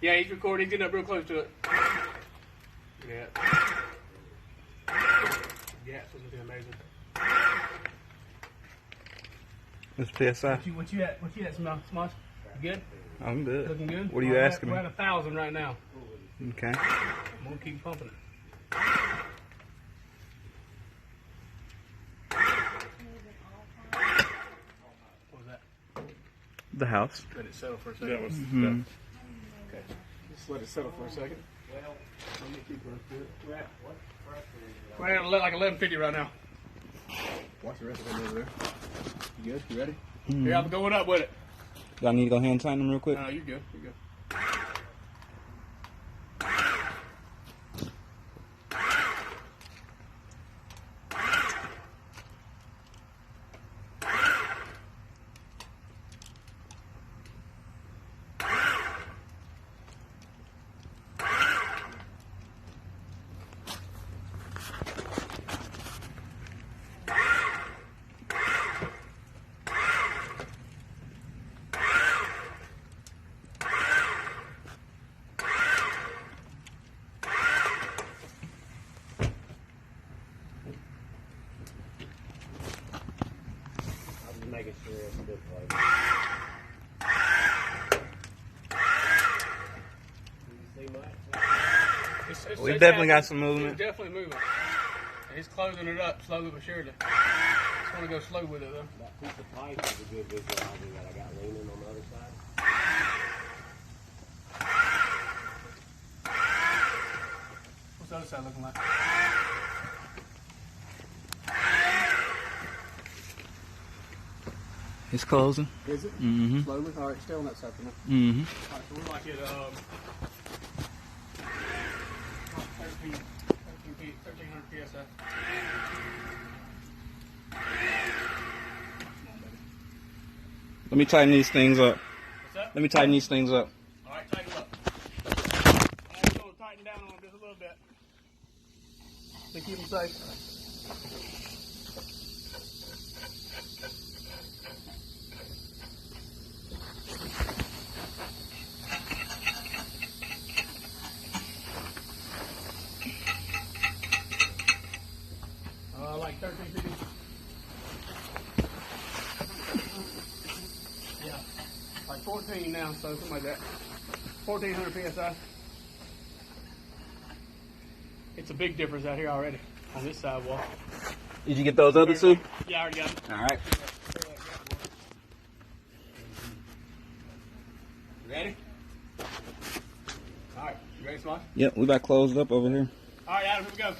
Yeah, he's recording. He's getting up real close to it. Yeah. Yeah, it's looking amazing. What's PSI? What you at, Smosh? You good? I'm good. Looking good? What are you asking We're me? at 1,000 right now. Okay. I'm gonna keep pumping it. What was that? The house. Let it settle for a second. That was Mhm. Okay. Just let it settle for a second. Let me keep running through it. We're at like 1150 right now. Watch the rest of it over there. You good? You ready? Mhm. Here, I'm going up with it. Do I need to go hand tighten them real quick? No, you're good. You're good. Making sure it's a good place. We definitely got some movement. It's definitely moving. And he's closing it up slowly but surely. Just want to go slow with it though. That piece of pipe is a good visualizing that I got leaning on the other side. What's the other side looking like? It's closing. Is it? Mm-hmm. Slowly? Alright, stay on that side for now. Mm-hmm. Alright, so we're like at 1300 PSI. Let me tighten these things up. What's that? Let me tighten these things up. Alright, tighten it up. I'm going to tighten down on them just a little bit. To keep them safe. Like 1350. Yeah, like 14 now, so something like that. 1400 PSI. It's a big difference out here already on this sidewalk. Did you get those other two? Yeah, I already got them. All right. Ready? All right, you ready, Smosh? Yep, we about closed up over here. All right, Adam, here we go.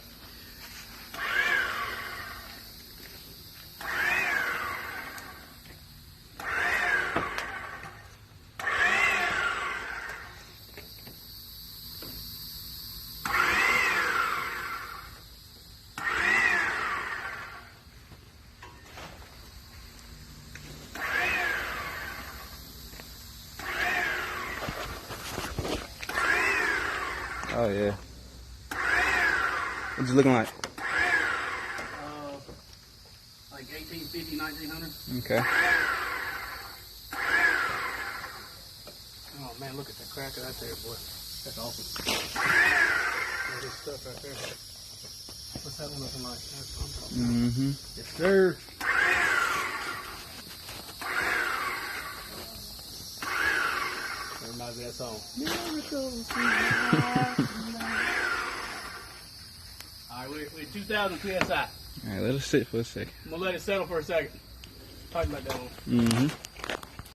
Oh yeah. What's it looking like? Like 1850, 1900. Okay. Oh man, look at the crack of that there, boy. That's awesome. Look at this stuff right there. What's that one looking like? That's what I'm talking about. Mm-hmm. Yes, sir. That reminds me of that song. Alright, we're 2,000 PSI. All right, let it sit for a second. I'm gonna let it settle for a second. Tighten that down. Mm-hmm.